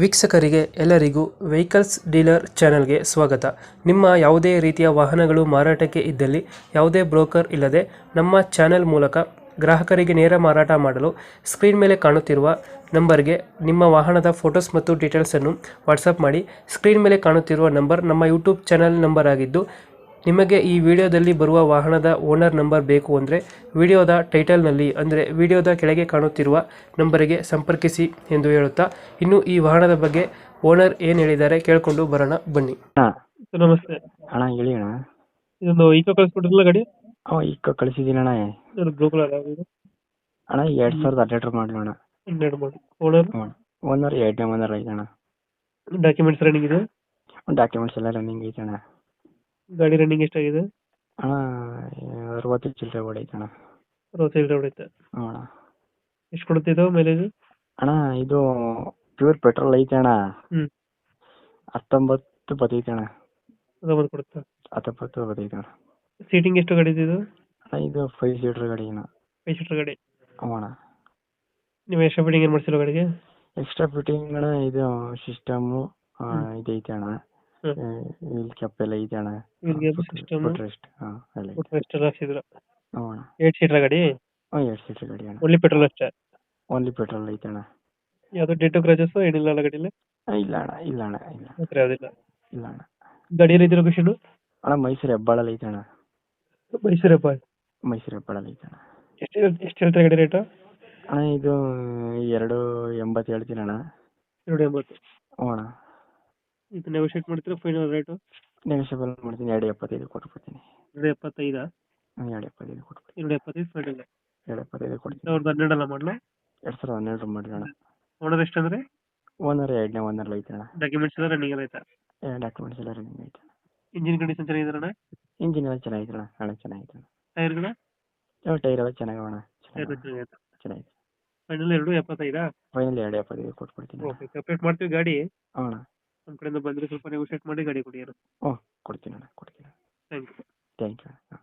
ವೀಕ್ಷಕರಿಗೆ ಎಲ್ಲರಿಗೂ vehicles dealer ಚಾನೆಲ್ಗೆ ಸ್ವಾಗತ. ನಿಮ್ಮ ಯಾವುದೇ ರೀತಿಯ ವಾಹನಗಳು ಮಾರಾಟಕ್ಕೆ ಇದ್ದಲ್ಲಿ ಯಾವುದೇ ಬ್ರೋಕರ್ ಇಲ್ಲದೆ ನಮ್ಮ ಚಾನೆಲ್ ಮೂಲಕ ಗ್ರಾಹಕರಿಗೆ ನೇರ ಮಾರಾಟ ಮಾಡಲು ಸ್ಕ್ರೀನ್ ಮೇಲೆ ಕಾಣುತ್ತಿರುವ ನಂಬರ್ಗೆ ನಿಮ್ಮ ವಾಹನದ ಫೋಟೋಸ್ ಮತ್ತು ಡೀಟೇಲ್ಸನ್ನು ವಾಟ್ಸಪ್ ಮಾಡಿ. ಸ್ಕ್ರೀನ್ ಮೇಲೆ ಕಾಣುತ್ತಿರುವ ನಂಬರ್ ನಮ್ಮ ಯೂಟ್ಯೂಬ್ ಚಾನೆಲ್ ನಂಬರ್ ಆಗಿದ್ದು, ನಿಮಗೆ ಈ ವಿಡಿಯೋದಲ್ಲಿ ಬರುವ ವಾಹನದ ಓನರ್ ನಂಬರ್ ಬೇಕು ಅಂದರೆ ವಿಡಿಯೋದ ಟೈಟಲ್ನಲ್ಲಿ ಅಂದರೆ ವಿಡಿಯೋದ ಕೆಳಗೆ ಕಾಣುತ್ತಿರುವ ನಂಬರಿಗೆ ಸಂಪರ್ಕಿಸಿ ಎಂದು ಹೇಳುತ್ತಾ, ಇನ್ನು ಈ ವಾಹನದ ಬಗ್ಗೆ ಓನರ್ ಏನು ಹೇಳಿದ್ದಾರೆ ಕೇಳಿಕೊಂಡು ಬರೋಣ ಬನ್ನಿ. ಹಾ ನಮಸ್ತೆ. ಅಣ್ಣ ಹೇಳಿ ಅಣ್ಣ. ಇದೊಂದು ಈಕೋ ಕಳಿಸ್ಬಿಟ್ಟಿರಲ್ಲ ಗಾಡಿ, ಈಗ ಕಳಿಸಿದ್ದೀನಿ ಅಣ್ಣ. ಬ್ಲೂ ಕಲರ್ ಅಣ್ಣ 2012 ಮಾಡಲು ಅಣ್ಣ. 12 ಮಾಡಿ. ಓನರ್ ಓನರ್ 2ನೇ ಓನರ್ ಐತೆ ಅಣ್ಣ. ಡಾಕ್ಯುಮೆಂಟ್ಸ್ ರನ್ನಿಂಗ್ ಇದೆ. ಡಾಕ್ಯುಮೆಂಟ್ಸ್ ಎಲ್ಲ ರನ್ನಿಂಗ್ ಐತೆ ಅಣ್ಣ. ಗಾಡಿ ರನ್ನಿಂಗ್ ಎಷ್ಟಾಗಿದೆ? ಅಣ್ಣ 60 ಚಿಲ್ಲರೆ ಹೊಡೈತೆ ಅಣ್ಣ. 65 ಹೊಡೆಯುತ್ತೆ. ಹ್ಞೂ ಅಣ್ಣ. ಎಷ್ಟು ಕೊಡುತ್ತಿದ್ದು ಮೈಲೇಜ್? ಅಣ್ಣ ಇದು ಪ್ಯೂರ್ ಪೆಟ್ರೋಲ್ ಐತೆ ಅಣ್ಣ. ಹ್ಞೂ 19 ಬರ್ತೈತೆ ಅಣ್ಣ. ಅದು ಕೊಡುತ್ತಾ? 19 ಬರ್ತೈತೆ ಅಣ್ಣ. ಸೀಟಿಂಗ್ ಎಷ್ಟು ಗಾಡಿ ಇದು? ಅಣ್ಣ ಇದು 5 ಸೀಟರ್ ಗಾಡಿ ಅಣ್ಣ. 5 ಸೀಟರ್ ಗಾಡಿ. ಹ್ಞೂ ಅಣ್ಣ. ನೀವು ಎಕ್ಸ್ಟ್ರಾ ಫಿಟ್ಟಿಂಗ್ ಏನು ಮಾಡ್ಸಿರೋ ಗಾಡಿಗೆ? ಎಕ್ಸ್ಟ್ರಾ ಫಿಟ್ಟಿಂಗ್ ಅಣ್ಣ ಇದು ಸಿಸ್ಟಮು ಇದೈತೆ ಅಣ್ಣ. ಹ್ಮ್. ವೀಲ್ ಕ್ಯಾಪ್ ಎಲ್ಲ ಐತೆ ಅಣ್ಣ. ಸಿಸ್ಟಮ್ ಫುಟ್ರೆಸ್ಟ್ ಹಾಂ ಎಲ್ಲ ಐತೆ. ಎಷ್ಟೆಲ್ಲ ಹಾಕ್ಸಿದ್ರು? ಹ್ಞೂ ಅಣ್ಣ. 8 ಸೀಟರ್ ಗಾಡಿ. 2 ಸೀಟರ್ ಗಾಡಿ ಅಣ್ಣ. ಓನ್ಲಿ ಪೆಟ್ರೋಲ್ ಅಷ್ಟೇ? ಓನ್ಲಿ ಪೆಟ್ರೋಲ್ ಐತೆ ಅಣ್ಣ. ಯಾವುದು ಡೆಂಟು ಕ್ರಾಚಸ್ ಏನಿಲ್ಲ ಅಲ್ಲ ಗಾಡಿಯಲ್ಲಿ? ಇಲ್ಲ ಅಣ್ಣ ಇಲ್ಲ ಅಣ್ಣ ಇಲ್ಲ ಹತ್ರ ಯಾವುದಿಲ್ಲ. ಇಲ್ಲ ಅಣ್ಣ. ಗಾಡಿ ಏನಿದೆ ಲೊಕೇಶನ್? ಅಣ್ಣ ಮೈಸೂರು ಹೆಬ್ಬಾಳಲ್ಲಿ ಐತೆ ಅಣ್ಣ. ಮೈಸೂರಪ್ಪ. ಮೈಸೂರು ಹೆಬ್ಬಾಳಲ್ಲಿ ಐತೆ ಅಣ್ಣ. ಎಷ್ಟು ಹೇಳ್ತಾರೆ ಗಾಡಿ ರೇಟು? ಅಣ್ಣ ಇದು 280 ಹೇಳ್ತೀನಿ ಅಣ್ಣ. 280. ಹ್ಞೂ ಅಣ್ಣ. ಇದು ನೆಗೋಷಿಯೇಟ್ ಮಾಡ್ತೀರಾ ಫೈನಲ್ ರೇಟು? ನೆಗೋಷಿಯಬಲ್ ಮಾಡ್ತೀನಿ. 275 ಕೊಟ್ಬಿಡ್ತೀನಿ. 275? 275 ಕೊಟ್ಬಿಡ್ತೀನಿ. 275 ಫೈನಲ್. 275 ಕೊಡ್ತೀನಿ. 2012 ಅಲ್ಲ ಮಾಡಲು? 2012 ಮಾಡಿ ಅಣ್ಣ. ಓನರ್ ಎಷ್ಟಂದ್ರೆ? ಓನರ್ 2ನೇ ಓನರ್ ಐತೆ ಅಣ್ಣ. ಡಾಕ್ಯುಮೆಂಟ್ಸ್ ಎಲ್ಲ ರನ್ನಿಂಗ್ ಎಲ್ಲ ಆಯ್ತಾ? ಡಾಕ್ಯುಮೆಂಟ್ಸ್ ಎಲ್ಲ ರನ್ನಿಂಗ್ ಐತೆ. ಇಂಜಿನ್ ಕಂಡೀಷನ್ ಚೆನ್ನಾಗಿದೆ ಅಣ್ಣ? ಇಂಜಿನ್ ಎಲ್ಲ ಚೆನ್ನಾಗಿದೆ ಅಣ್ಣ. ಅಣ್ಣ ಚೆನ್ನಾಗಿದೆ ಅಣ್ಣ. ಟೈರ್ಗಳು? ಟೈರ್ ಎಲ್ಲ ಚೆನ್ನಾಗವ ಅಣ್ಣ. ಟೈರ್ ಚೆನ್ನಾಗಿದೆ. ಚೆನ್ನಾಗಿದೆ. ಫೈನಲ್ 275? ಫೈನಲ್ 275 ಕೊಟ್ಬಿಡ್ತೀನಿ. ಓಕೆ, ಕಂಪ್ಲೀಟ್ ಮಾಡ್ತೀವಿ ಗಾಡಿ. ಹ್ಞೂ ಅಣ್ಣ. ನಮ್ಮ ಕಡೆಯಿಂದ ಬಂದರೆ ಸ್ವಲ್ಪ ನೆಗೋಷಿಯೇಟ್ ಮಾಡಿ ಗಾಡಿ ಕೊಡಿ. ಹ್ಞೂ ಕೊಡ್ತೀನಿ ಅಣ್ಣ ಕೊಡ್ತೀನಿ. Thank you. ಥ್ಯಾಂಕ್ ಯು ಅಣ್ಣ.